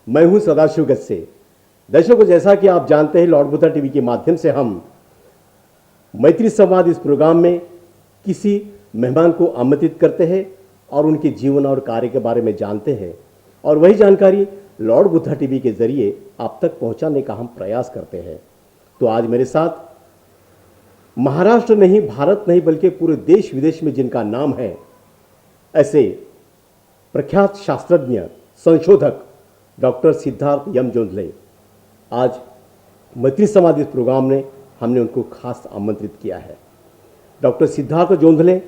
मैं हूं सदाशिव गस्से। दर्शकों, जैसा कि आप जानते हैं, लॉर्ड बुद्धा टीवी के माध्यम से हम मैत्री संवाद इस प्रोग्राम में किसी मेहमान को आमंत्रित करते हैं और उनके जीवन और कार्य के बारे में जानते हैं, और वही जानकारी लॉर्ड बुद्धा टीवी के जरिए आप तक पहुंचाने का हम प्रयास करते हैं। तो आज मेरे साथ महाराष्ट्र नहीं, भारत नहीं, बल्कि पूरे देश विदेश में जिनका नाम है, ऐसे प्रख्यात शास्त्रज्ञ, संशोधक डॉक्टर सिद्धार्थ एम जोंधले, आज मैत्री संवाद इस प्रोग्राम में हमने उनको खास आमंत्रित किया है। डॉक्टर सिद्धार्थ जोंधले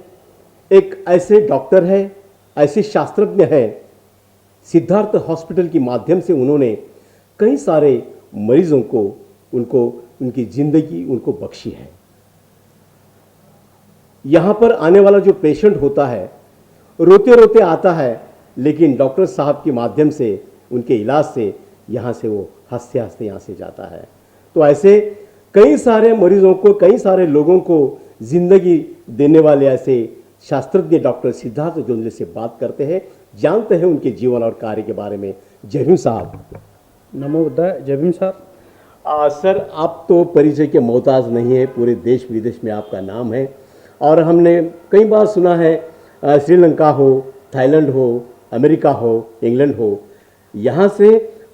एक ऐसे डॉक्टर है, ऐसे शास्त्रज्ञ हैं। सिद्धार्थ हॉस्पिटल के माध्यम से उन्होंने कई सारे मरीजों को उनकी जिंदगी उनको बख्शी है। यहां पर आने वाला जो पेशेंट होता है, रोते रोते आता है, लेकिन डॉक्टर साहब के माध्यम से, उनके इलाज से यहां से वो हंसते हंसते यहां से जाता है। तो ऐसे कई सारे मरीजों को, कई सारे लोगों को जिंदगी देने वाले ऐसे शास्त्रज्ञ डॉक्टर सिद्धार्थ जोंधले से बात करते हैं, जानते हैं उनके जीवन और कार्य के बारे में। जय भीम साहब। नमो बुद्धाय। जय भीम सर। सर, आप तो परिचय के मोहताज नहीं है, पूरे देश विदेश में आपका नाम है, और हमने कई बार सुना है, श्रीलंका हो, थाईलैंड हो, अमेरिका हो, इंग्लैंड हो, यहाँ से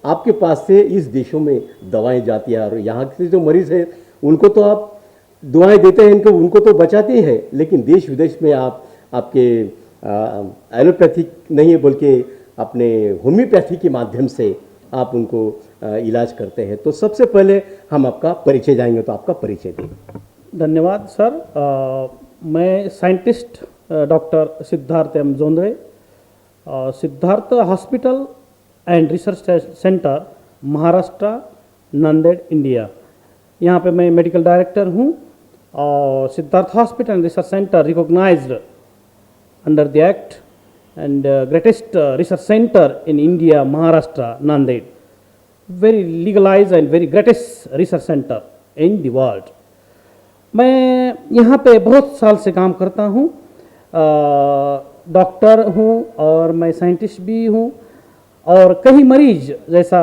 आपके पास से इस देशों में दवाएं जाती है, और यहाँ के जो मरीज हैं उनको तो आप दुआएं देते हैं, उनको तो बचाते ही है, लेकिन देश विदेश में आपके एलोपैथिक नहीं है, बल्कि अपने होम्योपैथी के माध्यम से आप उनको इलाज करते हैं। तो सबसे पहले हम आपका परिचय जाएंगे, तो आपका परिचय दें। धन्यवाद सर। मैं scientist doctor Siddharth M Jondhale, Siddharth hospital and research centre, Maharashtra, Nanded, India, यहाँ पे मैं मेडिकल डायरेक्टर हूँ। और Siddharth hospital and research centre recognised under the act and greatest research centre in India, Maharashtra, Nanded, very legalise and very greatest research centre in the world. मैं यहाँ पे बहुत साल से काम करता हूँ, डॉक्टर हूँ और मैं साइंटिस्ट भी हूँ। और कई मरीज, जैसा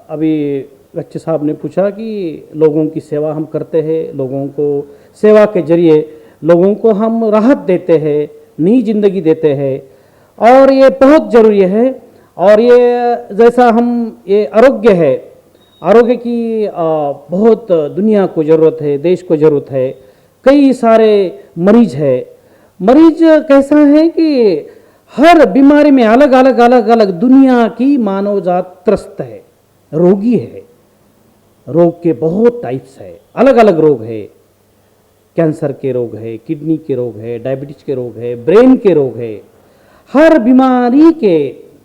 अभी बच्चे साहब ने पूछा कि लोगों की सेवा हम करते हैं, लोगों को सेवा के जरिए लोगों को हम राहत देते हैं, नई जिंदगी देते हैं, और ये बहुत ज़रूरी है। और ये जैसा हम ये आरोग्य है, आरोग्य की बहुत दुनिया को ज़रूरत है, देश को ज़रूरत है। कई सारे मरीज है, मरीज कैसा है कि हर बीमारी में अलग अलग अलग अलग दुनिया की मानव जात त्रस्त है, रोगी है। रोग के बहुत टाइप्स है, अलग अलग रोग है। कैंसर के रोग है, किडनी के रोग है, डायबिटीज के रोग है, ब्रेन के रोग है। हर बीमारी के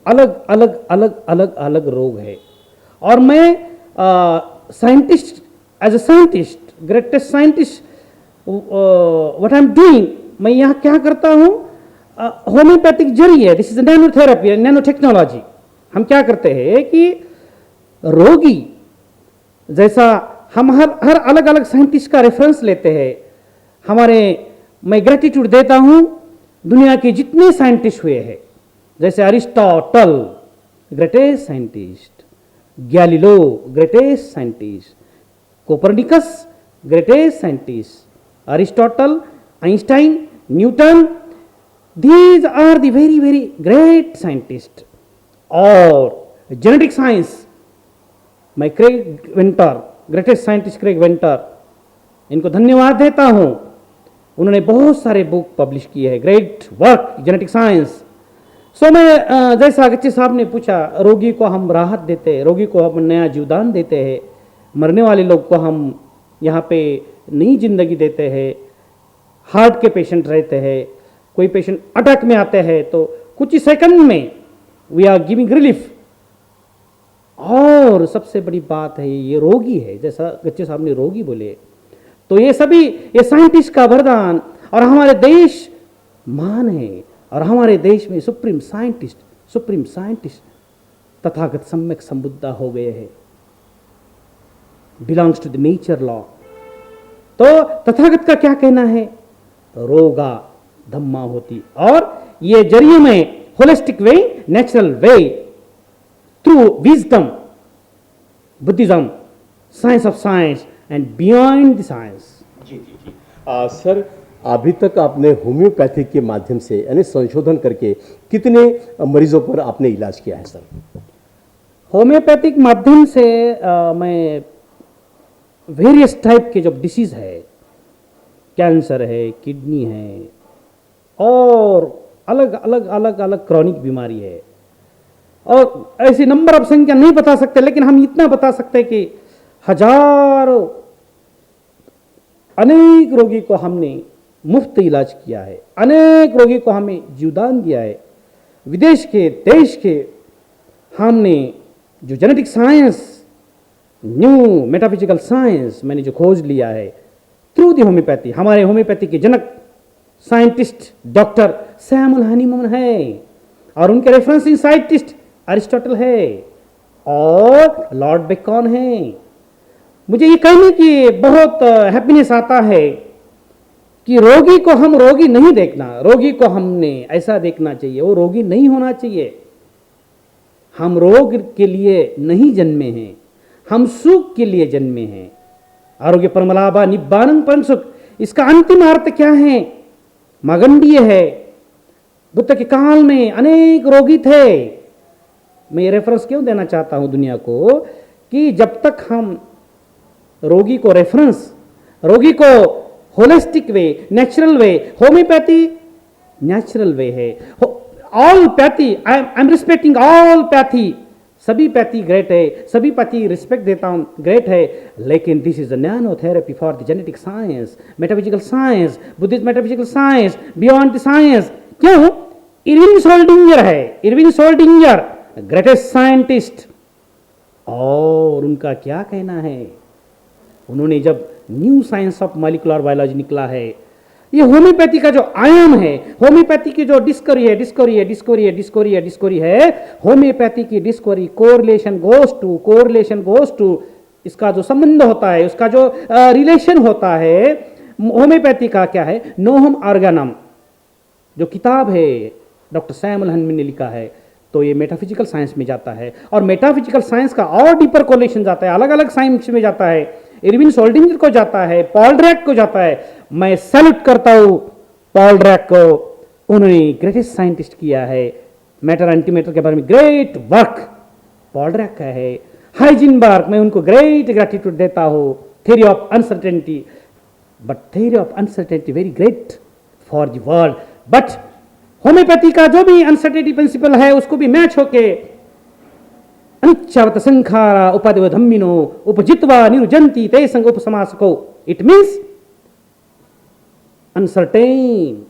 अलग अलग अलग अलग अलग रोग है। और मैं scientist, as a scientist, greatest scientist, what I am doing, मैं यहाँ क्या करता हूँ, होम्योपैथिक जरिए, this is nanotherapy, nano technology. हम क्या करते हैं कि रोगी, जैसा हम हर अलग अलग साइंटिस्ट का रेफरेंस लेते हैं, मैं ग्रेटिट्यूड देता हूँ दुनिया के जितने साइंटिस्ट हुए हैं, जैसे Aristotle, greatest scientist, Galileo, greatest scientist, Copernicus, greatest scientist, Aristotle, Einstein, Newton, these are the very very great scientists। और जेनेटिक साइंस, मैं Craig Venter, greatest scientist Craig Venter, इनको धन्यवाद देता हूँ। उन्होंने बहुत सारे बुक पब्लिश किए हैं, ग्रेट वर्क जेनेटिक साइंस। सो मैं जैसा गच्ची साहब ने पूछा, रोगी को हम राहत देते हैं, रोगी को हम नया जीवदान देते हैं, मरने वाले लोग को हम यहाँ पे नई जिंदगी देते हैं। हार्ट के पेशेंट रहते हैं, कोई पेशेंट अटैक में आते हैं, तो कुछ ही सेकंड में वी आर गिविंग रिलीफ। और सबसे बड़ी बात है, ये रोगी है, जैसा गच्चे साहब ने रोगी बोले, तो ये सभी ये साइंटिस्ट का वरदान। और हमारे देश मान है, और हमारे देश में सुप्रीम साइंटिस्ट तथागत सम्यक संबुद्ध हो गए हैं, belongs to the nature law. तो तथागत का क्या कहना है, रोगा धम्मा होती, और ये जरिए में holistic way, natural way, through wisdom Buddhism, science of science and beyond the science. जी जी जी सर, अभी तक आपने होम्योपैथिक के माध्यम से यानी संशोधन करके कितने मरीजों पर आपने इलाज किया है सर? होम्योपैथिक माध्यम से मैं वेरियस टाइप के जो डिसीज है, कैंसर है, किडनी है और अलग अलग अलग अलग क्रॉनिक बीमारी है, और ऐसे नंबर ऑफ संख्या नहीं बता सकते, लेकिन हम इतना बता सकते हैं कि हजारों अनेक रोगी को हमने मुफ्त इलाज किया है, अनेक रोगी को हमें जीवदान दिया है। विदेश के, देश के हमने जो genetic science, new metaphysical science मैंने जो खोज लिया है थ्रू दी होम्योपैथी, हमारे होम्योपैथी के जनक साइंटिस्ट डॉक्टर सैमुअल हनीमैन है, और उनके रेफरेंसिंग साइंटिस्ट अरिस्टोटल है और लॉर्ड बेकन है। मुझे ये कहने की बहुत हैप्पीनेस आता है कि रोगी को हम रोगी नहीं देखना, रोगी को हमने ऐसा देखना चाहिए, वो रोगी नहीं होना चाहिए। हम रोग के लिए नहीं जन्मे हैं, हम सुख के लिए जन्मे हैं। आरोग्य परमलाभा निब्बानं परम सुख, इसका अंतिम अर्थ क्या है? मागंडीय है। बुद्ध के काल में अनेक रोगी थे। मैं ये रेफरेंस क्यों देना चाहता हूं दुनिया को कि जब तक हम रोगी को रेफरेंस, रोगी को holistic way, natural way, homeopathy natural way है, all pathy, I am respecting all pathy, सभी पैथी ग्रेट है, सभी पैथी रिस्पेक्ट देता हूं, ग्रेट है, लेकिन this is a nano therapy for the genetic science, metaphysical science, Buddhist metaphysical science, beyond the science. क्यों? Erwin Schrodinger है, Erwin सोल्डिंगर greatest scientist, और उनका क्या कहना है? उन्होंने जब new science of molecular biology निकला है, ये होम्योपैथी का जो आयाम है, होम्योपैथी की जो डिस्कवरी है, डिस्कवरी है, डिस्कवरी है, डिस्कवरी है, डिस्कवरी है, होम्योपैथी की डिस्कवरी, कोरिलेशन गोज टू, इसका जो संबंध होता है, उसका जो रिलेशन होता है, होम्योपैथी का क्या है? नोहम ऑर्गेनम जो किताब है डॉक्टर सैमुअल हनीमैन ने लिखा है, तो ये मेटाफिजिकल साइंस में जाता है, और मेटाफिजिकल साइंस का और डीपर कोरिलेशन जाता है, अलग अलग साइंस में जाता है, इरविन सोल्डिंगर को जाता है, पॉल ड्रैक को जाता है। मैं सैल्यूट करता हूं पॉल ड्रैक को, उन्होंने ग्रेटेस्ट साइंटिस्ट किया है, मैटर एंटीमैटर के बारे में ग्रेट वर्क पॉल ड्रैक का है। हाइजेनबर्ग, मैं उनको ग्रेट ग्रेटिट्यूड देता हूं, theory of uncertainty, but theory of uncertainty very great for the world, but homeopathy का जो भी अनसर्टेनिटी प्रिंसिपल है उसको भी मैच होके अनिच्छावत संखारा उपादेव धम्मिनो उपजित्वा निरुजंती ते संग उपसमासको, इट मीन्स अनसर्टेन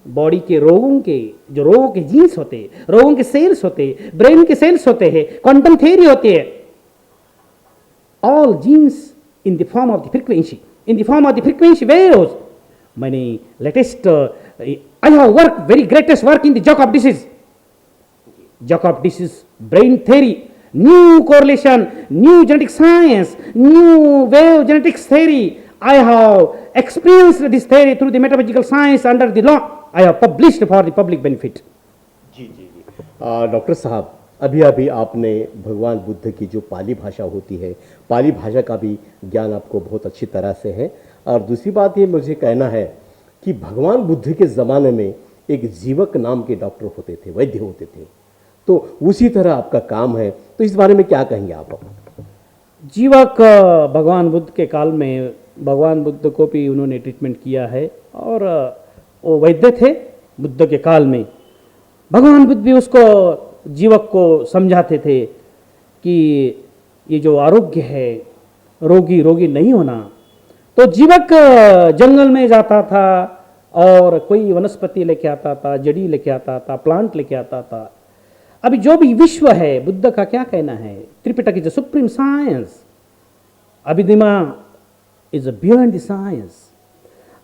बॉडी के रोगों के, जो रोगों के जीन्स होते, रोगों के सेल्स होते, ब्रेन के सेल्स होते हैं, क्वांटम थ्योरी होती है, all genes in the form of the frequency, in the form of the frequency waves. मैंने latest I have work very greatest work in the Jacob disease brain theory, new correlation, new genetic science, new wave genetics theory. I have experienced this theory through the metaphysical science under the law. I have published for the public benefit. जी जी जी doctor साहब, अभी अभी आपने भगवान बुद्ध की जो पाली भाषा होती है, पाली भाषा का भी ज्ञान आपको बहुत अच्छी तरह से है। और दूसरी बात ये मुझे कहना है कि भगवान बुद्ध के ज़माने में एक जीवक नाम के डॉक्टर होते थे, वैद्य होते थे, तो उसी तरह आपका काम है, तो इस बारे में क्या कहेंगे आप? जीवक भगवान बुद्ध के काल में भगवान बुद्ध को भी उन्होंने ट्रीटमेंट किया है, और वो वैद्य थे बुद्ध के काल में। भगवान बुद्ध भी उसको, जीवक को समझाते थे कि ये जो आरोग्य है, रोगी रोगी नहीं होना। तो जीवक जंगल में जाता था और कोई वनस्पति लेके आता था, जड़ी लेके आता था, प्लांट लेके आता था। अभी जो भी विश्व है, बुद्ध का क्या कहना है? Tripitaka is the supreme science, Abhidhamma is beyond the science.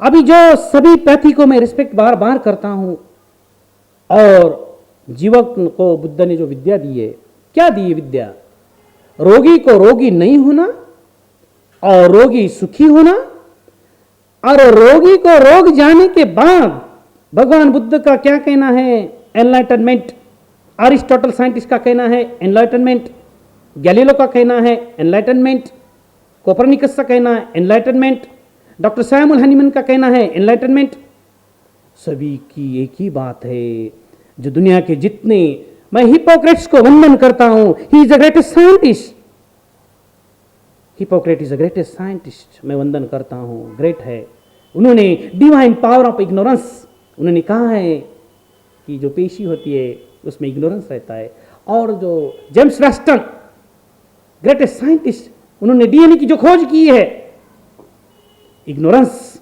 अभी जो सभी पैथी को मैं रिस्पेक्ट बार बार करता हूं, और जीवक को बुद्ध ने जो विद्या दी है, क्या दी है विद्या? रोगी को रोगी नहीं होना और रोगी सुखी होना, और रोगी को रोग जाने के बाद भगवान बुद्ध का क्या कहना है? एनलाइटनमेंट। अरिस्टोटल साइंटिस्ट का कहना है एनलाइटनमेंट। गैलीलो का कहना है एनलाइटनमेंट, कोपरनिकस का कहना है एनलाइटनमेंट, डॉक्टर सैमुअल हनीमैन का कहना है एनलाइटनमेंट। सभी की एक ही बात है, जो दुनिया के जितने, मैं हिपोक्रेट्स को वंदन करता हूं, ही is the greatest scientist. Hypocrite is the greatest scientist, मैं वंदन करता हूं, ग्रेट है। उन्होंने डिवाइन पावर ऑफ इग्नोरेंस, उन्होंने कहा है कि जो पेशी होती है उसमें इग्नोरेंस रहता है। और जो जेम्स वेस्टन, ग्रेटेस्ट साइंटिस्ट, उन्होंने डीएनए की जो खोज की है, इग्नोरेंस।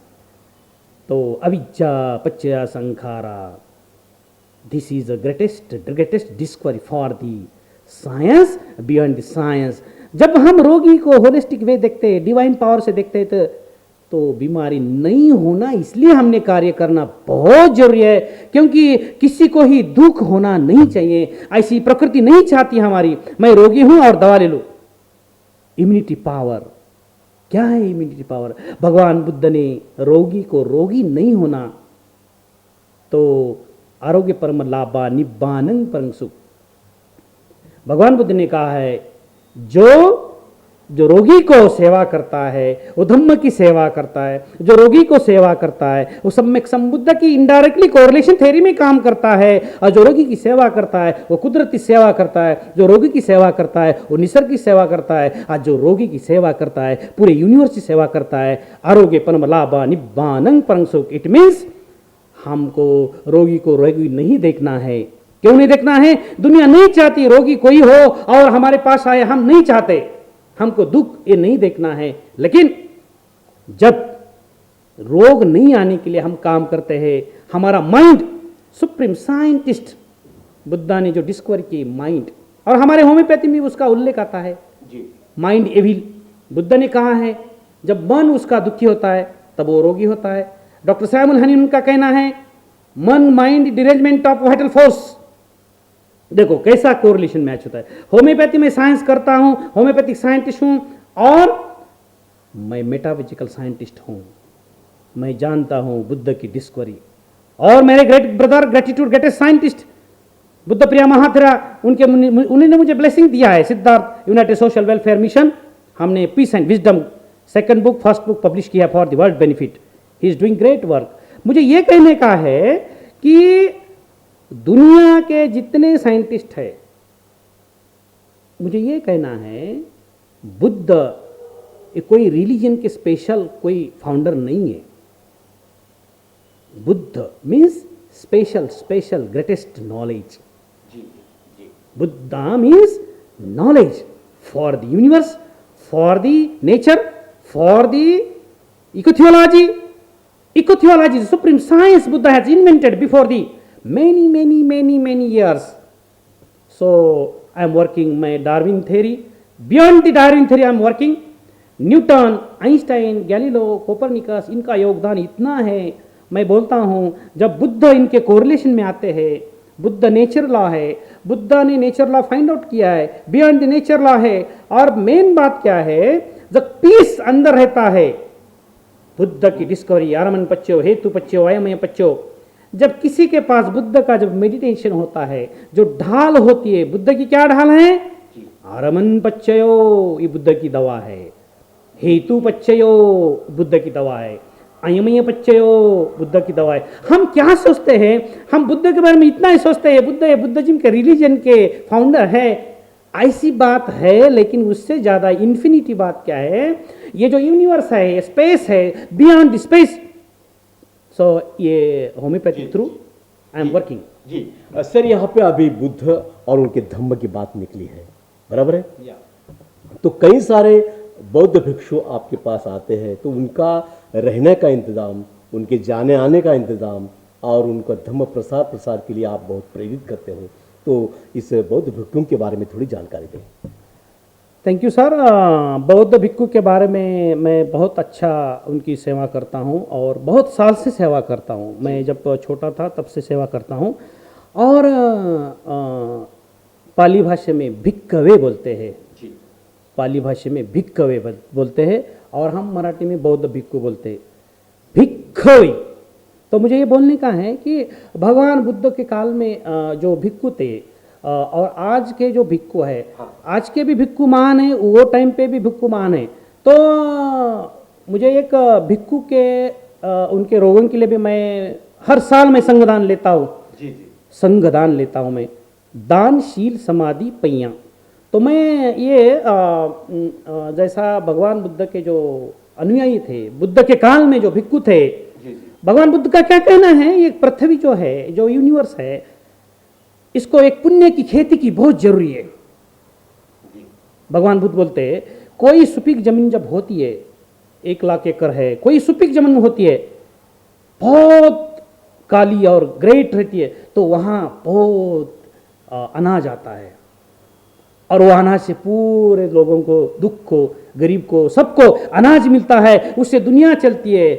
तो अविद्या पच्चया संखारा, this is the greatest discovery for the science beyond the science. जब हम रोगी को होलिस्टिक वे देखते हैं, डिवाइन पावर से देखते हैं, तो बीमारी नहीं होना, इसलिए हमने कार्य करना बहुत जरूरी है, क्योंकि किसी को ही दुख होना नहीं चाहिए, ऐसी प्रकृति नहीं चाहती हमारी। मैं रोगी हूं और दवा ले लूं। इम्यूनिटी पावर क्या है? इम्यूनिटी पावर, भगवान बुद्ध ने रोगी को रोगी नहीं होना, तो आरोग्य परम लाभा निब्बानं परम सुख। भगवान बुद्ध ने कहा है, जो रोगी को सेवा करता है वो धम्म की सेवा करता है, जो रोगी को सेवा करता है वो सम्यक संबुद्ध की इनडायरेक्टली कोरिलेशन थ्योरी में काम करता है, और जो रोगी की सेवा करता है वो कुदरती सेवा करता है, जो रोगी की सेवा करता है वो निसर्ग की सेवा करता है, और जो रोगी की सेवा करता है पूरे यूनिवर्स की सेवा करता है। आरोग्य परम लाभा निब्बानं परम सुख। इट मीन्स हमको रोगी को रोगी नहीं देखना है। क्यों नहीं देखना है? दुनिया नहीं चाहती रोगी कोई हो और हमारे पास आए, हम नहीं चाहते, हमको दुख ये नहीं देखना है। लेकिन जब रोग नहीं आने के लिए हम काम करते हैं, हमारा माइंड, सुप्रीम साइंटिस्ट बुद्धा ने जो डिस्कवर की माइंड, और हमारे होम्योपैथी में उसका उल्लेख आता है, माइंड एविल। बुद्ध ने कहा है जब मन उसका दुखी होता है तब वो रोगी होता है। डॉक्टर सैमुअल हनीमैन का कहना है मन mind derangement of vital force. देखो कैसा कोरिलेशन मैच होता है। होम्योपैथी में साइंस करता हूं, होम्योपैथिक साइंटिस्ट हूं, और मैं मेटाफिजिकल साइंटिस्ट हूं। मैं जानता हूं बुद्ध की डिस्कवरी, और मेरे great brother gratitude greatest scientist Buddha Priya Mahathera, उन्होंने मुझे ब्लेसिंग दिया है। Siddharth united social welfare mission, हमने peace and wisdom second book first book publish किया for the world benefit. He is doing great work. मुझे यह कहने का है कि दुनिया के जितने साइंटिस्ट है, मुझे यह कहना है बुद्ध कोई रिलीजन के स्पेशल कोई फाउंडर नहीं है। Buddha means special greatest knowledge. Buddha means knowledge for the universe, for the nature, for the ecotheology. Ecotheology is the supreme science Buddha has invented before the many years. So I am working my Darwin theory. Beyond the Darwin theory I am working. Newton, Einstein, गैलीलो, Copernicus, इनका योगदान इतना है। मैं बोलता हूँ जब बुद्ध इनके correlation में आते हैं, बुद्ध नेचर लॉ है, बुद्ध ने नेचर लॉ फाइंड आउट किया है, बियॉन्ड द नेचर लॉ है। और मेन बात क्या है, जब पीस अंदर रहता है, बुद्ध की डिस्कवरी आरमन पच्चो, हेतु पच्चो, अयमय पच्चो। जब किसी के पास बुद्ध का जब मेडिटेशन होता है, जो ढाल होती है, बुद्ध की क्या ढाल है? आरमन पच्चयो, ये बुद्ध की दवा है। हेतु पच्चयो, बुद्ध की दवा है। अयमय पच्चयो, बुद्ध की दवा है। हम क्या सोचते हैं? हम बुद्ध के बारे में इतना ही सोचते हैं, बुद्धिज्म के रिलीजन के फाउंडर है, ऐसी बात है। लेकिन उससे ज्यादा इन्फिनिटी बात क्या है? ये जो यूनिवर्स है, स्पेस है, बियॉन्ड स्पेस। सो ये homeopathy through I am working. जी सर, यहाँ पे अभी बुद्ध और उनके धम्म की बात निकली है, बराबर है? तो कई सारे बौद्ध भिक्षु आपके पास आते हैं, तो उनका रहने का इंतजाम, उनके जाने आने का इंतजाम और उनका धम्म प्रसार के लिए आप बहुत प्रेरित करते हो। तो इस बौद्ध भिक्षुओं के बारे में थोड़ी जानकारी दें। Thank you sir. बौद्ध भिक्षु के बारे में मैं बहुत अच्छा उनकी सेवा करता हूँ और बहुत साल से सेवा करता हूँ। मैं जब छोटा था तब से सेवा करता हूँ। और पाली भाषा में भिक्खवे बोलते हैं, पाली भाषा में भिक्खवे बोलते हैं, और हम मराठी में बौद्ध भिक्षु बोलते हैं, भिक्खवे। तो मुझे ये बोलने का है कि भगवान बुद्ध के काल में जो भिक्षु थे और आज के जो भिक्खु है, आज के भी भिक्खु महान है, वो टाइम पे भी भिक्खु महान है। तो मुझे एक भिक्खु के उनके रोगों के लिए भी मैं हर साल मैं संगदान लेता हूँ। जी जी। संगदान लेता हूँ मैं, दानशील समाधि पैया। तो मैं ये जैसा भगवान बुद्ध के जो अनुयायी थे, बुद्ध के काल में जो भिक्खु थे, भगवान बुद्ध का क्या कहना है, ये पृथ्वी जो है, जो यूनिवर्स है, इसको एक पुण्य की खेती की बहुत जरूरी है। भगवान बुद्ध बोलते हैं कोई सुपीक जमीन जब होती है, 1 लाख एकड़ है, कोई सुपीक जमीन होती है, बहुत काली और ग्रेट रहती है, तो वहां बहुत अनाज आता है, और वो अनाज से पूरे लोगों को, दुख को, गरीब को, सबको अनाज मिलता है, उससे दुनिया चलती है।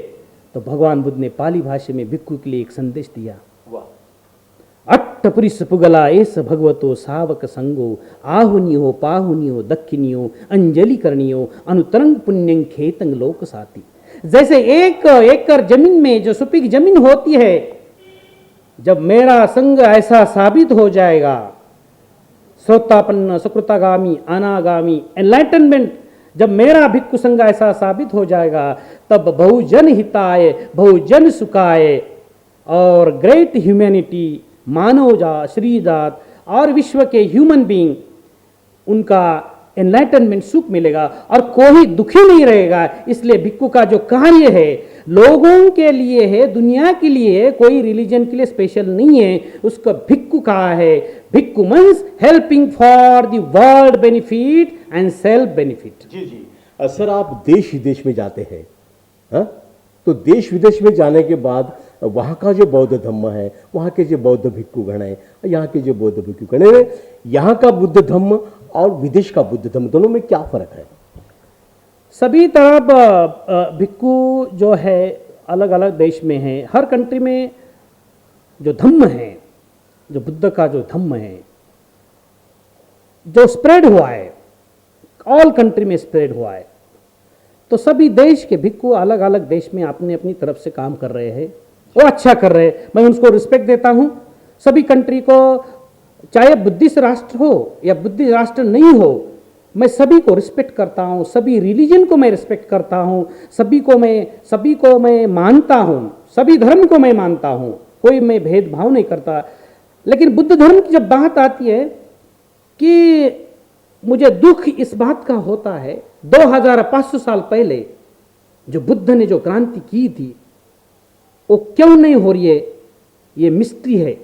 तो भगवान बुद्ध ने पाली भाषा में भिक्खु के लिए एक संदेश दिया, अट्टपुरिस पुगला एस भगवतो सावक संगो आहुनियो पाहुनियो दक्षिणियो अंजलि करनियो अनुतरंग पुण्यं खेतंग लोक साथी। जैसे 1 एकड़ जमीन में जो सुपीक जमीन होती है, जब मेरा संग ऐसा साबित हो जाएगा, श्रोतापन्न सुकृतागामी अनागामी एनलाइटनमेंट, जब मेरा भिक्खु संग ऐसा साबित हो जाएगा, तब बहुजन हिताय बहुजन सुखाय और ग्रेट ह्यूमैनिटी, मानव जात, श्री जात और विश्व के ह्यूमन बीइंग, उनका एनलाइटनमेंट सुख मिलेगा और कोई दुखी नहीं रहेगा। इसलिए भिक्खु का जो कार्य है लोगों के लिए है, दुनिया के लिए है, कोई रिलीजन के लिए स्पेशल नहीं है, उसका भिक्खु कहा है। Bhikkhu means helping for the world benefit and self benefit. जी जी। सर, आप देश विदेश में जाते हैं, हाँ? तो देश विदेश में जाने के बाद वहाँ का जो बौद्ध धम्म है, वहाँ के जो बौद्ध भिक्खुगण है, यहाँ के जो बौद्ध भिक्खुगण है, यहाँ का बुद्ध धम्म और विदेश का बुद्ध धम्म, दोनों में क्या फर्क है? सभी तरफ भिक्खु जो है अलग अलग देश में है। हर कंट्री में जो धम्म है, जो बुद्ध का जो धम्म है, जो स्प्रेड हुआ है, ऑल कंट्री में स्प्रेड हुआ है। तो सभी देश के भिक्खु अलग अलग देश में अपने अपनी तरफ से काम कर रहे हैं, वो अच्छा कर रहे हैं, मैं उनको रिस्पेक्ट देता हूँ। सभी कंट्री को, चाहे बुद्धिस्ट राष्ट्र हो या बुद्धिस्ट राष्ट्र नहीं हो, मैं सभी को रिस्पेक्ट करता हूँ, सभी रिलीजन को मैं रिस्पेक्ट करता हूँ, सभी को मैं मानता हूँ, सभी धर्म को मैं मानता हूँ, कोई मैं भेदभाव नहीं करता। लेकिन बुद्ध धर्म की जब बात आती है कि मुझे दुख इस बात का होता है, 2500 साल पहले जो बुद्ध ने जो क्रांति की थी वो क्यों नहीं हो रही है, ये मिस्ट्री है।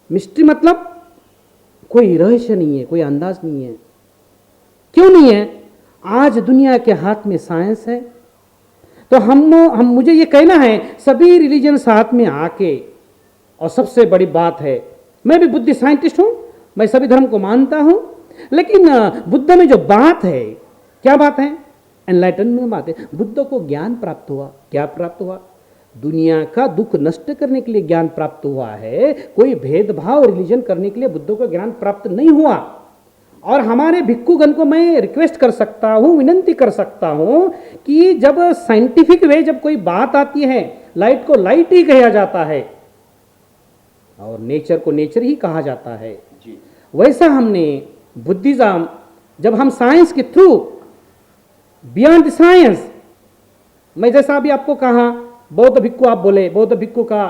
मिस्ट्री मतलब कोई रहस्य नहीं है, कोई अंदाज नहीं है। क्यों नहीं है? आज दुनिया के हाथ में साइंस है, तो मुझे ये कहना है सभी रिलीजन साथ में आके, और सबसे बड़ी बात है मैं भी बुद्धिस्ट साइंटिस्ट हूं, मैं सभी धर्म को मानता हूं, लेकिन बुद्ध में जो बात है, क्या बात है? एनलाइटनमेंट बात है। बुद्ध को ज्ञान प्राप्त हुआ, क्या प्राप्त हुआ? दुनिया का दुख नष्ट करने के लिए ज्ञान प्राप्त हुआ है, कोई भेदभाव रिलीजन करने के लिए बुद्ध को ज्ञान प्राप्त नहीं हुआ। और हमारे भिक्खुगण को मैं रिक्वेस्ट कर सकता हूं, विनंती कर सकता हूं कि जब साइंटिफिक वे जब कोई बात आती है, लाइट को लाइट ही कहा जाता है और नेचर को नेचर ही कहा जाता है जी। वैसा हमने बुद्धिज्म, जब हम साइंस के थ्रू बियॉन्ड साइंस, मैं जैसा अभी आपको कहा बौद्ध भिक्खु, आप बोले बौद्ध भिक्खु का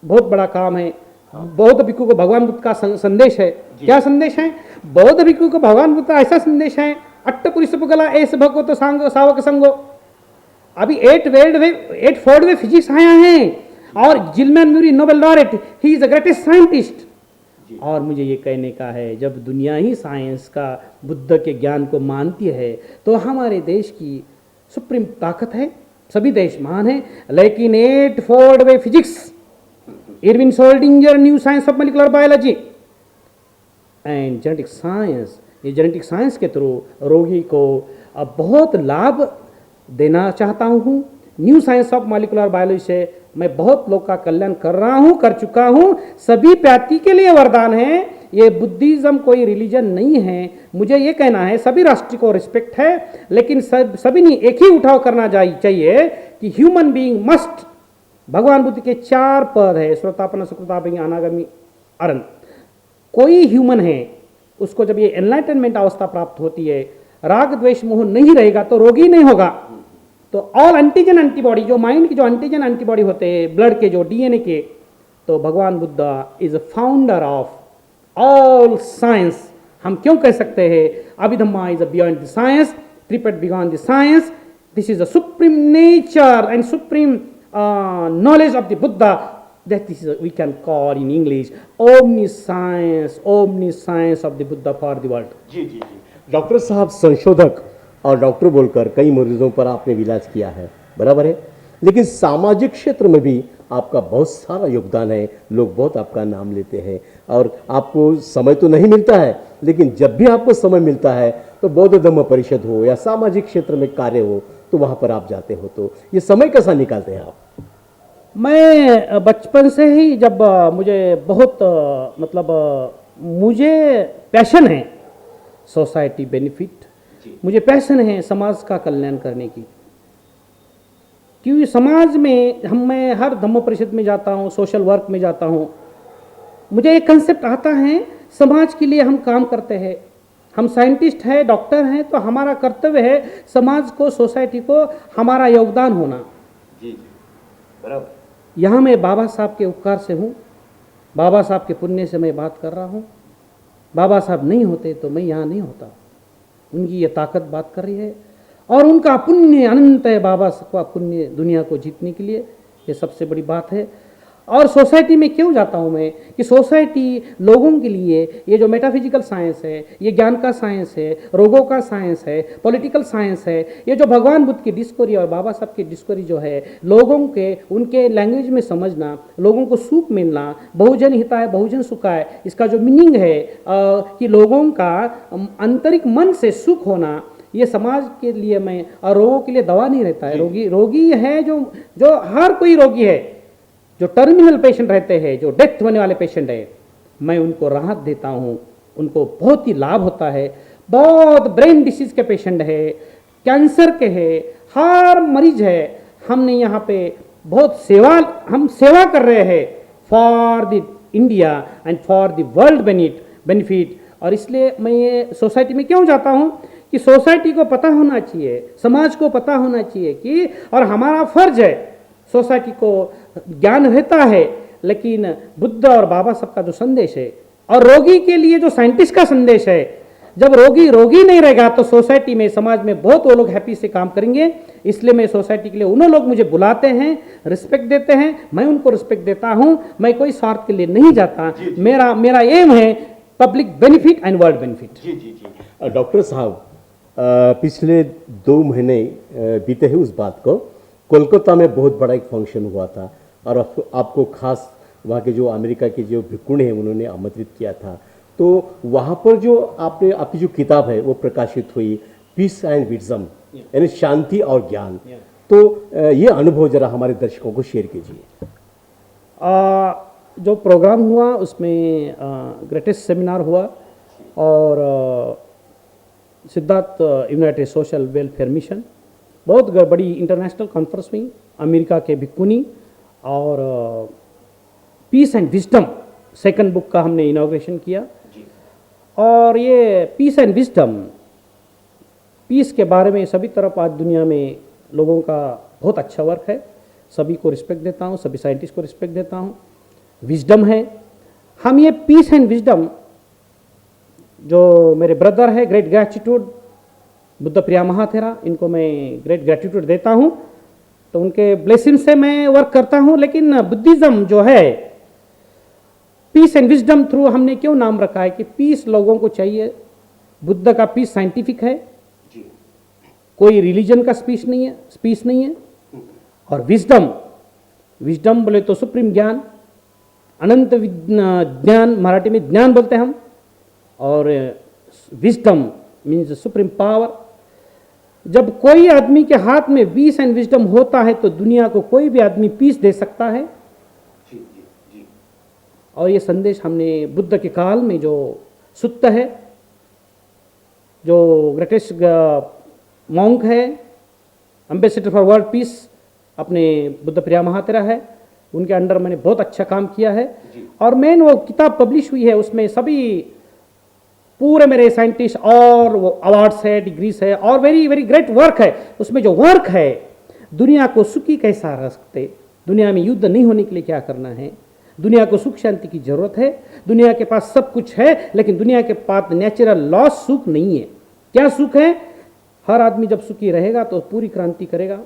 बहुत बड़ा काम है। बौद्ध भिक्खु को भगवान बुद्ध का संदेश है। क्या संदेश है? बौद्ध भिक्खु को भगवान बुद्ध का ऐसा संदेश है, अट्टपुरिस पुगला एस भगवतो सावक संगो। अभी 8 फोर्ड वे फिजिक्स आया है, और Gilman Murray Nobel laureate, he is the greatest scientist. और मुझे ये कहने का है, जब दुनिया ही साइंस का बुद्ध के ज्ञान को मानती है, तो हमारे देश की सुप्रीम ताकत है, सभी देश महान है। लेकिन 8 fold way physics, Erwin Schrodinger new science of molecular biology and genetic science, ये जेनेटिक साइंस के थ्रू रोगी को अब बहुत लाभ देना चाहता हूँ। New science of molecular biology से मैं बहुत लोग का कल्याण कर रहा हूँ, कर चुका हूँ। सभी जाति के लिए वरदान है। ये बुद्धिज्म कोई रिलीजन नहीं है। मुझे ये कहना है सभी राष्ट्र को रिस्पेक्ट है, लेकिन सभी ने एक ही उठाव करना चाहिए कि ह्यूमन बीइंग मस्ट, भगवान बुद्ध के 4 पद है, श्रोतापन्न सुकृतापन्न अनागामी अरन। कोई ह्यूमन है उसको जब ये एनलाइटनमेंट अवस्था प्राप्त होती है, राग द्वेष मोह नहीं रहेगा तो रोगी नहीं होगा। तो ऑल एंटीजन एंटीबॉडी, जो माइंड के जो एंटीजन एंटीबॉडी होते हैं, ब्लड के जो डीएनए के, तो भगवान Buddha is a founder of all science. हम क्यों कह सकते हैं Abhidhamma is a beyond the science, त्रिपद beyond the science, this is a supreme nature and supreme knowledge of the Buddha, that is we can call in English omniscience of the Buddha for the world. जी जी जी। Doctor साहब, संशोधक और doctor बोलकर कई मरीजों पर आपने इलाज किया है, बराबर है, लेकिन सामाजिक क्षेत्र में भी आपका बहुत सारा योगदान है। लोग बहुत आपका नाम लेते हैं और आपको समय तो नहीं मिलता है, लेकिन जब भी आपको समय मिलता है तो बौद्ध धम्म परिषद हो या सामाजिक क्षेत्र में कार्य हो तो वहाँ पर आप जाते हो। तो ये समय कैसा निकालते हैं आप? मैं बचपन से ही, जब मुझे बहुत मुझे पैशन है सोसाइटी बेनिफिट, मुझे पैशन है समाज का कल्याण करने की, क्योंकि समाज में मैं हर धम्म परिषद में जाता हूँ, सोशल वर्क में जाता हूँ, मुझे एक कंसेप्ट आता है समाज के लिए हम काम करते हैं। हम साइंटिस्ट हैं, डॉक्टर हैं, तो हमारा कर्तव्य है समाज को, सोसाइटी को हमारा योगदान होना। जी जी, बराबर। यहाँ मैं बाबा साहब के उपकार से हूँ, बाबा साहब के पुण्य से मैं बात कर रहा हूँ। बाबा साहब नहीं होते तो मैं यहाँ नहीं होता। उनकी ये ताकत बात कर रही है और उनका पुण्य अनंत है। बाबा का पुण्य दुनिया को जीतने के लिए, ये सबसे बड़ी बात है। और सोसाइटी में क्यों जाता हूँ मैं, कि सोसाइटी लोगों के लिए ये जो मेटाफिजिकल साइंस है, ये ज्ञान का साइंस है, रोगों का साइंस है, पॉलिटिकल साइंस है, ये जो भगवान बुद्ध की डिस्कवरी और बाबा साहब की डिस्कवरी जो है, लोगों के उनके लैंग्वेज में समझना, लोगों को सुख मिलना, बहुजन हिताय बहुजन सुखाय, इसका जो मीनिंग है कि लोगों का आंतरिक मन से सुख होना, ये समाज के लिए मैं, और रोगों के लिए दवा नहीं रहता है। रोगी है जो हर कोई रोगी है, जो टर्मिनल पेशेंट रहते हैं, जो डेथ होने वाले पेशेंट है, मैं उनको राहत देता हूँ, उनको बहुत ही लाभ होता है। बहुत ब्रेन डिसीज के पेशेंट है, कैंसर के है, हर मरीज है। हमने यहाँ पे बहुत हम सेवा कर रहे हैं for the India and for the world benefit. और इसलिए मैं ये सोसाइटी में क्यों जाता हूँ कि सोसाइटी को पता होना चाहिए, समाज को पता होना चाहिए कि, और हमारा फर्ज है, सोसाइटी को ज्ञान रहता है, लेकिन बुद्ध और बाबा साहब का जो संदेश है, और रोगी के लिए जो साइंटिस्ट का संदेश है, जब रोगी नहीं रहेगा तो सोसाइटी में, समाज में बहुत वो लोग हैप्पी से काम करेंगे। इसलिए मैं सोसाइटी के लिए, उन्होंने लोग मुझे बुलाते हैं, रिस्पेक्ट देते हैं, मैं उनको रिस्पेक्ट देता हूं। मैं कोई स्वार्थ के लिए नहीं जाता। मेरा एम है public benefit and world benefit. जी जी जी। डॉक्टर साहब, पिछले 2 महीने बीते हैं उस बात को, कोलकाता में बहुत बड़ा एक फंक्शन हुआ था और आपको खास वहाँ के जो अमेरिका के जो भिक्षुण हैं उन्होंने आमंत्रित किया था। तो वहाँ पर जो आपकी जो किताब है वो प्रकाशित हुई, पीस एंड विजडम, यानी शांति और ज्ञान। तो ये अनुभव जरा हमारे दर्शकों को शेयर कीजिए। जो प्रोग्राम हुआ उसमें ग्रेटेस्ट सेमिनार हुआ और Siddharth united social welfare mission, बहुत बड़ी इंटरनेशनल कॉन्फ्रेंस हुई, अमेरिका के भिक्षुनी, और peace and wisdom second book का हमने इनॉग्रेशन किया। और ये पीस एंड विजडम, पीस के बारे में सभी तरफ आज दुनिया में लोगों का बहुत अच्छा वर्क है, सभी को रिस्पेक्ट देता हूँ, सभी साइंटिस्ट को रिस्पेक्ट देता हूँ। विजडम है, हम ये पीस एंड विजडम, जो मेरे ब्रदर है, ग्रेट ग्रेटिट्यूड बुद्ध प्रिया महाथेरा, इनको मैं ग्रेट ग्रेटिट्यूड देता हूँ, तो उनके ब्लेसिंग से मैं वर्क करता हूँ। लेकिन बुद्धिज्म जो है, पीस एंड विजडम थ्रू हमने क्यों नाम रखा है कि पीस लोगों को चाहिए। बुद्ध का पीस साइंटिफिक है, कोई रिलीजन का स्पीच नहीं है। और विजडम बोले तो सुप्रीम ज्ञान, अनंत ज्ञान, मराठी में ज्ञान बोलते हैं हम, और विजडम मीन्स सुप्रीम पावर। जब कोई आदमी के हाथ में पीस एंड विजडम होता है तो दुनिया को कोई भी आदमी पीस दे सकता है। और ये संदेश हमने बुद्ध के काल में, जो सुत्त है, जो ग्रेटेस्ट मॉन्क है, एम्बेसडर फॉर वर्ल्ड पीस, अपने बुद्ध प्रिया महातेरा है, उनके अंडर मैंने बहुत अच्छा काम किया है। और मेन वो किताब पब्लिश हुई है, उसमें सभी पूरे मेरे साइंटिस्ट और वो अवार्ड्स है, डिग्रीज है और वेरी वेरी ग्रेट वर्क है। उसमें जो वर्क है, दुनिया को सुखी कैसा रख सकते, दुनिया में युद्ध नहीं होने के लिए क्या करना है, दुनिया को सुख शांति की जरूरत है, दुनिया के पास सब कुछ है लेकिन दुनिया के पास नेचुरल लॉ सुख नहीं है। क्या सुख है? हर आदमी जब सुखी रहेगा तो पूरी क्रांति करेगा।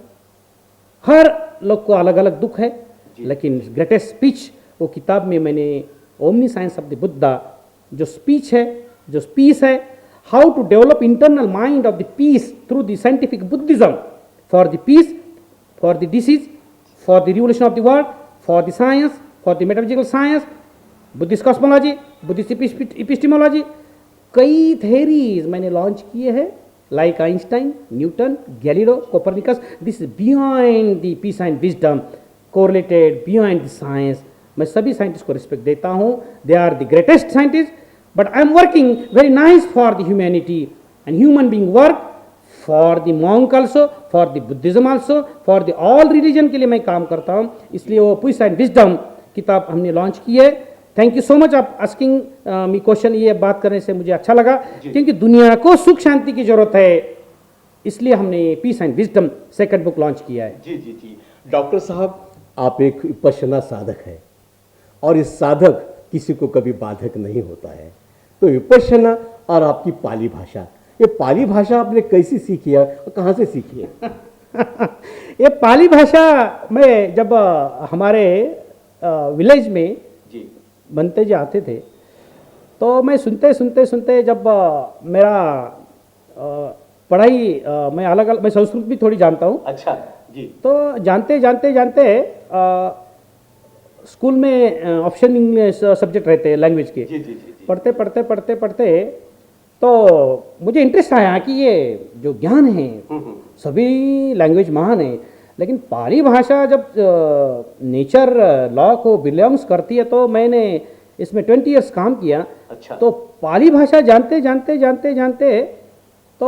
हर लोग को अलग अलग दुख है, लेकिन ग्रेटेस्ट स्पीच वो किताब में मैंने omni science of the Buddha जो स्पीच है, जो पीस है, how to develop internal mind of the peace through the scientific Buddhism for the peace, for the disease, for the revolution of the world, for the science, for the metaphysical science, Buddhist cosmology, Buddhist epistemology, कई theories मैंने launch किए हैं, like Einstein, Newton, Galileo, Copernicus. This is beyond the peace and wisdom, correlated beyond the science. मैं सभी scientist को respect देता हूँ, they are the greatest scientist, but I am working very nice for the humanity and human being work for the monk also, for the Buddhism also, for the all religion के लिए मैं काम करता हूँ। इसलिए वो पीस एंड विजडम किताब हमने लॉन्च की है। थैंक यू सो मच आप आस्किंग मी क्वेश्चन। ये बात करने से मुझे अच्छा लगा क्योंकि दुनिया को सुख शांति की जरूरत है, इसलिए हमने peace and wisdom second book launch किया है। जी जी जी। डॉक्टर साहब, आप एक विपश्यना साधक हैं और इस साधक किसी को कभी बाधक नहीं होता है। तो विपश्यना और आपकी पाली भाषा, ये पाली भाषा आपने कैसी सीखी है और कहाँ से सीखी है? ये पाली भाषा मैं जब हमारे विलेज में बनते जी आते थे तो मैं सुनते सुनते सुनते जब मेरा पढ़ाई मैं अलग अलग, मैं संस्कृत भी थोड़ी जानता हूँ। अच्छा जी। तो जानते जानते जानते स्कूल में ऑप्शन इंग्लिश सब्जेक्ट रहते हैं लैंग्वेज के। जी जी जी। पढ़ते पढ़ते पढ़ते पढ़ते तो मुझे इंटरेस्ट आया कि ये जो ज्ञान है सभी लैंग्वेज महान है, लेकिन पाली भाषा जब नेचर लॉ को बिलोंग्स करती है तो मैंने इसमें 20 इयर्स काम किया। अच्छा। तो पाली भाषा जानते जानते जानते जानते तो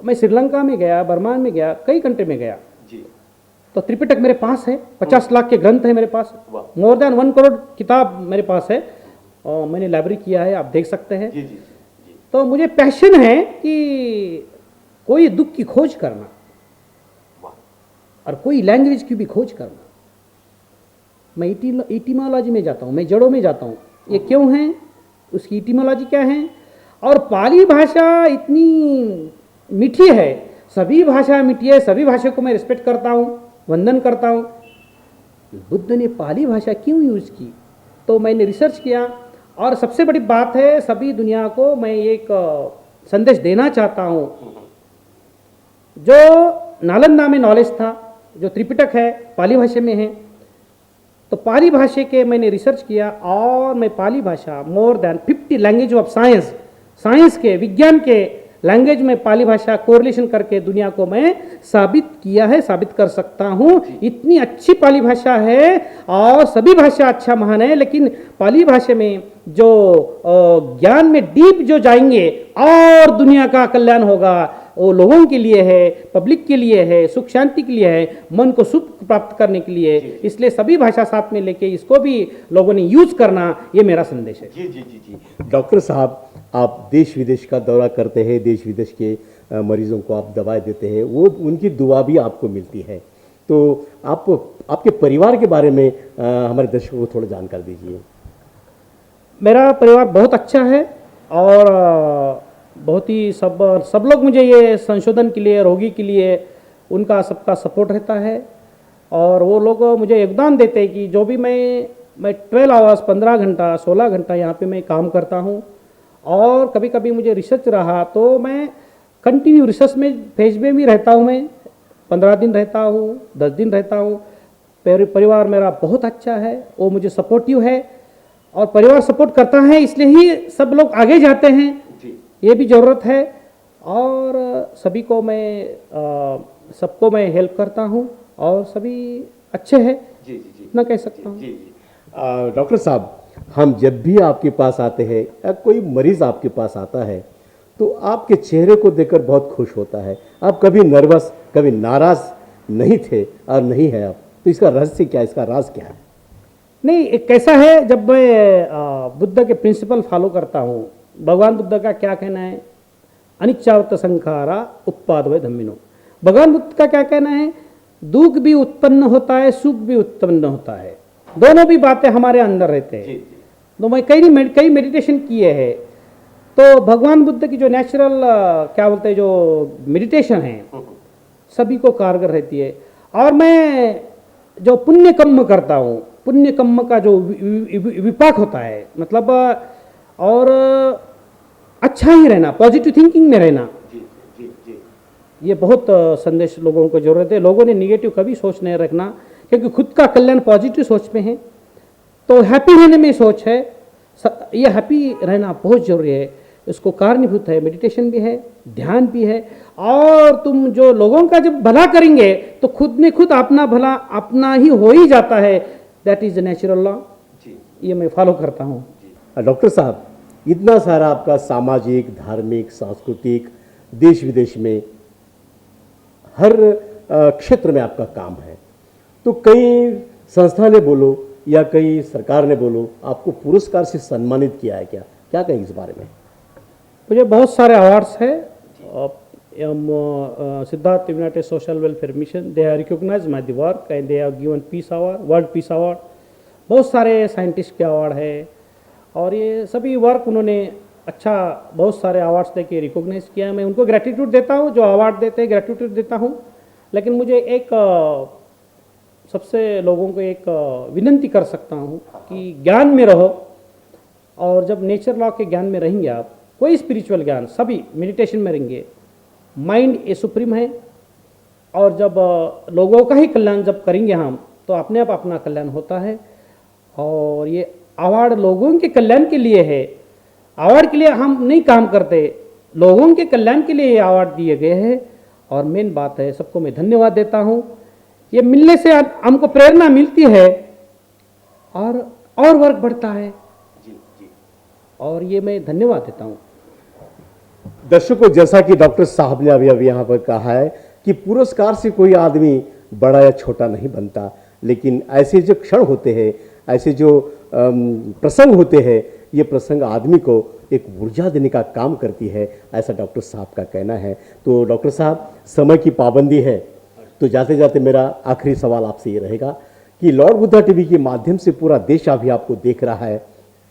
मैं श्रीलंका में गया, बर्मा में गया, कई कंट्री में गया जी। तो त्रिपिटक मेरे पास है, 50 लाख के ग्रंथ है मेरे पास, मोर देन 1 करोड़ किताब मेरे पास है और मैंने लाइब्रेरी किया है, आप देख सकते हैं। जी जी जी। तो मुझे पैशन है कि कोई दुख की खोज करना और कोई लैंग्वेज की भी खोज करना। मैं इटिमोलॉजी में जाता हूँ, मैं जड़ों में जाता हूँ, ये क्यों है, उसकी इटिमोलॉजी क्या है। और पाली भाषा इतनी मीठी है, सभी भाषा मीठी है, सभी भाषा को मैं रिस्पेक्ट करता हूँ, वंदन करता हूँ। बुद्ध ने पाली भाषा क्यों यूज़ की, तो मैंने रिसर्च किया और सबसे बड़ी बात है, सभी दुनिया को मैं एक संदेश देना चाहता हूँ। जो नालंदा में नॉलेज था, जो त्रिपिटक है पाली भाषा में है, तो पाली भाषा के मैंने रिसर्च किया और मैं पाली भाषा more than 50 language of science, science के, विज्ञान के लैंग्वेज में पाली भाषा कोरिलेशन करके दुनिया को मैं साबित किया है, साबित कर सकता हूँ। इतनी अच्छी पाली भाषा है और सभी भाषा अच्छा महान है, लेकिन पाली भाषा में जो ज्ञान में डीप जो जाएंगे और दुनिया का कल्याण होगा, वो लोगों के लिए है, पब्लिक के लिए है, सुख शांति के लिए है, मन को सुख प्राप्त करने के लिए। इसलिए सभी भाषा साथ में लेके इसको भी लोगों ने यूज करना, ये मेरा संदेश है। जी जी जी जी। डॉक्टर साहब, आप देश विदेश का दौरा करते हैं, देश विदेश के मरीजों को आप दवाएं देते हैं, वो उनकी दुआ भी आपको मिलती है। तो आप आपके परिवार के बारे में हमारे दर्शकों को थोड़ा जानकारी दीजिए। मेरा परिवार बहुत अच्छा है और बहुत ही सब लोग मुझे ये संशोधन के लिए, रोगी के लिए उनका सबका सपोर्ट रहता है और वो लोग मुझे योगदान देते हैं कि जो भी मैं 12 आवर्स 15 घंटा 16 घंटा यहाँ पे मैं काम करता हूँ और कभी कभी मुझे रिसर्च रहा तो मैं कंटिन्यू रिसर्च में फेज में भी रहता हूँ। मैं 15 दिन रहता हूँ, 10 दिन रहता हूँ। परिवार मेरा बहुत अच्छा है, वो मुझे सपोर्टिव है और परिवार सपोर्ट करता है, इसलिए ही सब लोग आगे जाते हैं जी। ये भी ज़रूरत है और सभी को मैं सबको मैं हेल्प करता हूँ और सभी अच्छे हैं जी जी जी, इतना कह सकता हूँ। डॉक्टर साहब, हम जब भी आपके पास आते हैं या कोई मरीज़ आपके पास आता है तो आपके चेहरे को देखकर बहुत खुश होता है। आप कभी नर्वस, कभी नाराज़ नहीं थे और नहीं है आप, तो इसका रहस्य क्या है, इसका राज क्या है? नहीं, एक कैसा है, जब मैं बुद्ध के प्रिंसिपल फॉलो करता हूँ, भगवान बुद्ध का क्या कहना है, अनिच्चावत संखारा उत्पादवय धम्मिनो। भगवान बुद्ध का क्या कहना है, दुख भी उत्पन्न होता है, सुख भी उत्पन्न होता है, दोनों भी बातें हमारे अंदर रहते हैं। तो मैं कई मेडिटेशन किए हैं, तो भगवान बुद्ध की जो नेचुरल क्या बोलते हैं, जो मेडिटेशन है सभी को कारगर रहती है। और मैं जो पुण्य कर्म करता हूँ, पुण्य कर्म का जो विपाक होता है, मतलब और अच्छा ही रहना, पॉजिटिव थिंकिंग में रहना, ये बहुत संदेश लोगों को जरूरत है। लोगों ने निगेटिव कभी सोच नहीं रखना, क्योंकि खुद का कल्याण पॉजिटिव सोच में है, तो हैप्पी रहने में सोच है। ये हैप्पी रहना बहुत जरूरी है, इसको कारणीभूत है मेडिटेशन भी है, ध्यान भी है। और तुम जो लोगों का जब भला करेंगे तो खुद में खुद अपना भला अपना ही हो ही जाता है। दैट इज नेचुरल लॉ, ये मैं फॉलो करता हूँ। डॉक्टर साहब, इतना सारा आपका सामाजिक, धार्मिक, सांस्कृतिक, देश विदेश में हर क्षेत्र में आपका काम है, तो कई संस्था ने बोलो या कई सरकार ने बोलो आपको पुरस्कार से सम्मानित किया है, क्या क्या कहेंगे इस बारे में? मुझे बहुत सारे अवार्ड्स है। Siddharth united social welfare mission, they have recognise my the work and they have given peace award, world peace award. बहुत सारे साइंटिस्ट के अवार्ड है, और ये सभी वर्क उन्होंने अच्छा बहुत सारे अवार्ड्स दे के रिकॉग्नाइज किया। मैं उनको ग्रेटिट्यूड देता हूँ, जो अवार्ड देते हैं ग्रेटिट्यूड देता हूँ। लेकिन मुझे एक सबसे लोगों को एक विनंती कर सकता हूँ कि ज्ञान में रहो, और जब नेचर लॉ के ज्ञान में रहेंगे आप, कोई स्पिरिचुअल ज्ञान, सभी मेडिटेशन में रहेंगे, माइंड ए सुप्रीम है। और जब लोगों का ही कल्याण जब करेंगे हम, तो अपने आप अपना कल्याण होता है। और ये अवार्ड लोगों के कल्याण के लिए है, अवार्ड के लिए हम नहीं काम करते, लोगों के कल्याण के लिए ये अवार्ड दिए गए हैं। और मेन बात है, सबको मैं धन्यवाद देता हूँ। ये मिलने से हमको प्रेरणा मिलती है और वर्क बढ़ता है, और ये मैं धन्यवाद देता हूँ। दर्शकों, जैसा कि डॉक्टर साहब ने अभी यहाँ पर कहा है कि पुरस्कार से कोई आदमी बड़ा या छोटा नहीं बनता, लेकिन ऐसे जो क्षण होते हैं, ऐसे जो प्रसंग होते हैं, ये प्रसंग आदमी को एक ऊर्जा देने का काम करती है, ऐसा डॉक्टर साहब का कहना है। तो डॉक्टर साहब, समय की पाबंदी है, तो जाते जाते मेरा आखिरी सवाल आपसे ये रहेगा कि लॉर्ड बुद्धा टीवी के माध्यम से पूरा देश अभी आपको देख रहा है,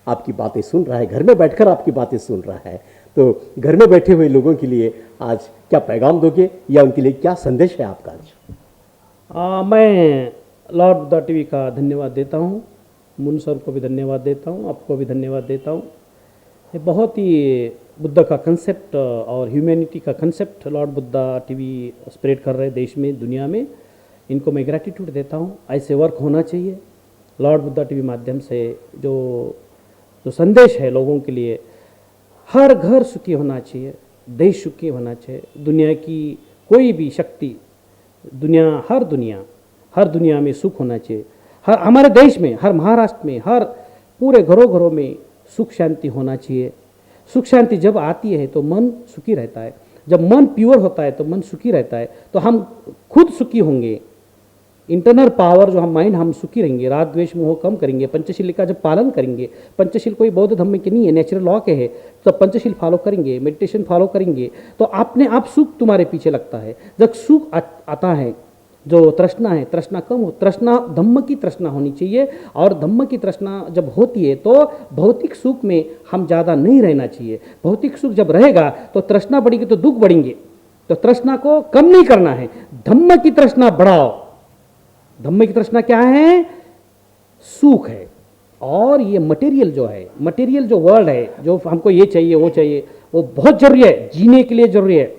आपकी बातें सुन रहा है, घर में बैठकर आपकी बातें सुन रहा है, तो घर में बैठे हुए लोगों के लिए आज क्या पैगाम दोगे, या उनके लिए क्या संदेश है आपका आज? मैं लॉर्ड बुद्धा टीवी का धन्यवाद देता हूँ, मुन सर को भी धन्यवाद देता हूँ, आपको भी धन्यवाद देता हूँ। ये बहुत ही बुद्ध का कंसेप्ट और ह्यूमैनिटी का concept Lord Buddha TV spread कर रहे देश में, दुनिया में, इनको मैं ग्रेटिट्यूड देता हूँ। ऐसे वर्क होना चाहिए। लॉर्ड बुद्धा टीवी माध्यम से जो संदेश है लोगों के लिए, हर घर सुखी होना चाहिए, देश सुखी होना चाहिए, दुनिया की कोई भी शक्ति, हर दुनिया में सुख होना चाहिए। हर हमारे देश में, हर महाराष्ट्र में, हर पूरे घरों में सुख शांति होना चाहिए। सुख शांति जब आती है तो मन सुखी रहता है, जब मन प्योर होता है तो मन सुखी रहता है, तो हम खुद सुखी होंगे। इंटरनल पावर जो हम माइंड, हम सुखी रहेंगे, राग द्वेष मोह कम करेंगे, पंचशील का जब पालन करेंगे, पंचशील कोई बौद्ध धर्म के नहीं है, नेचुरल लॉ के है, तो पंचशील फॉलो करेंगे, मेडिटेशन फॉलो करेंगे, तो अपने आप सुख तुम्हारे पीछे लगता है। जब सुख आता है, जो तृष्णा है, तृष्णा कम हो, तृष्णा धम्म की तृष्णा होनी चाहिए, और धम्म की तृष्णा जब होती है तो भौतिक सुख में हम ज़्यादा नहीं रहना चाहिए। भौतिक सुख जब रहेगा तो तृष्णा बढ़ेगी तो दुख बढ़ेंगे, तो तृष्णा को कम नहीं करना है, धम्म की तृष्णा बढ़ाओ। धम्म की तृष्णा क्या है? सुख है। और ये मटेरियल जो है, मटेरियल जो वर्ल्ड है, जो हमको ये चाहिए वो चाहिए, वो बहुत जरूरी है, जीने के लिए जरूरी है।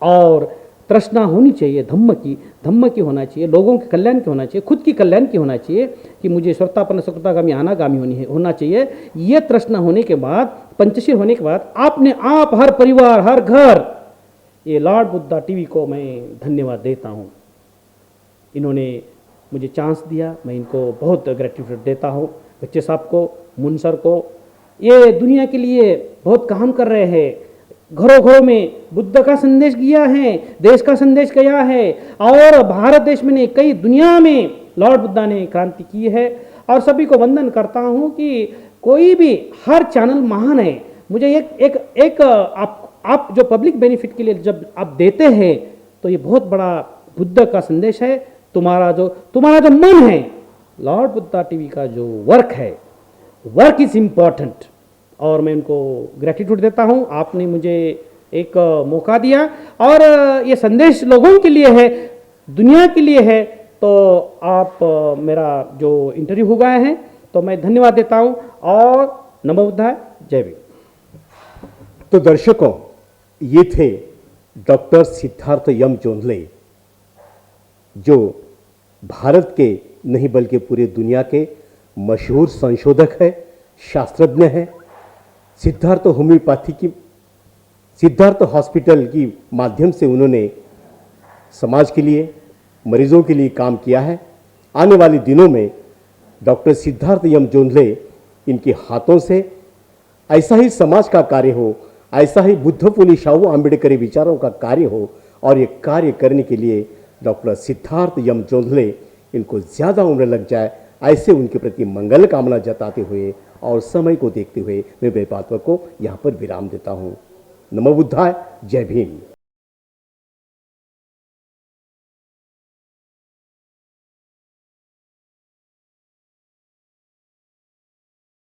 और तृष्णा होनी चाहिए धम्म की होना चाहिए, लोगों के कल्याण की होना चाहिए, खुद की कल्याण की होना चाहिए, कि मुझे स्वतापन्न सकृतागामी अनागामी होना चाहिए। ये तृष्णा होने के बाद, पंचशील होने के बाद, आपने आप, हर परिवार, हर घर, ये लॉर्ड बुद्धा टीवी को मैं धन्यवाद देता हूँ। इन्होंने मुझे चांस दिया, मैं इनको बहुत ग्रेटिट्यूड देता हूँ। बच्चे साहब को, मुन सर को, ये दुनिया के लिए बहुत काम कर रहे हैं, घरों में बुद्ध का संदेश किया है, देश का संदेश किया है, और भारत देश में नहीं, कई दुनिया में लॉर्ड बुद्धा ने क्रांति की है। और सभी को वंदन करता हूँ कि कोई भी हर चैनल महान है। मुझे एक आप जो पब्लिक बेनिफिट के लिए जब आप देते हैं तो ये बहुत बड़ा बुद्ध का संदेश है। तुम्हारा जो मन है, लॉर्ड बुद्धा टीवी का जो वर्क है, वर्क इज इम्पॉर्टेंट और मैं उनको ग्रेटिट्यूड देता हूँ। आपने मुझे एक मौका दिया और ये संदेश लोगों के लिए है, दुनिया के लिए है, तो आप मेरा जो इंटरव्यू हो गए हैं तो मैं धन्यवाद देता हूँ और नमो बुद्धाय, जय भीम। तो दर्शकों, ये थे डॉक्टर सिद्धार्थ यम जोंधले, जो भारत के नहीं बल्कि पूरे दुनिया के मशहूर संशोधक है, शास्त्रज्ञ है। सिद्धार्थ हॉस्पिटल की माध्यम से उन्होंने समाज के लिए, मरीजों के लिए काम किया है। आने वाले दिनों में डॉक्टर सिद्धार्थ यम जोंधले इनके हाथों से ऐसा ही समाज का कार्य हो, ऐसा ही बुद्ध फुले शाहू आंबेडकरी विचारों का कार्य हो, और ये कार्य करने के लिए डॉक्टर सिद्धार्थ यम जोंधले इनको ज़्यादा उम्र लग जाए, ऐसे उनके प्रति मंगल कामना जताते हुए और समय को देखते हुए मैं मेरी बातों को यहाँ पर विराम देता हूँ। नमो बुद्धाय, जय भीम।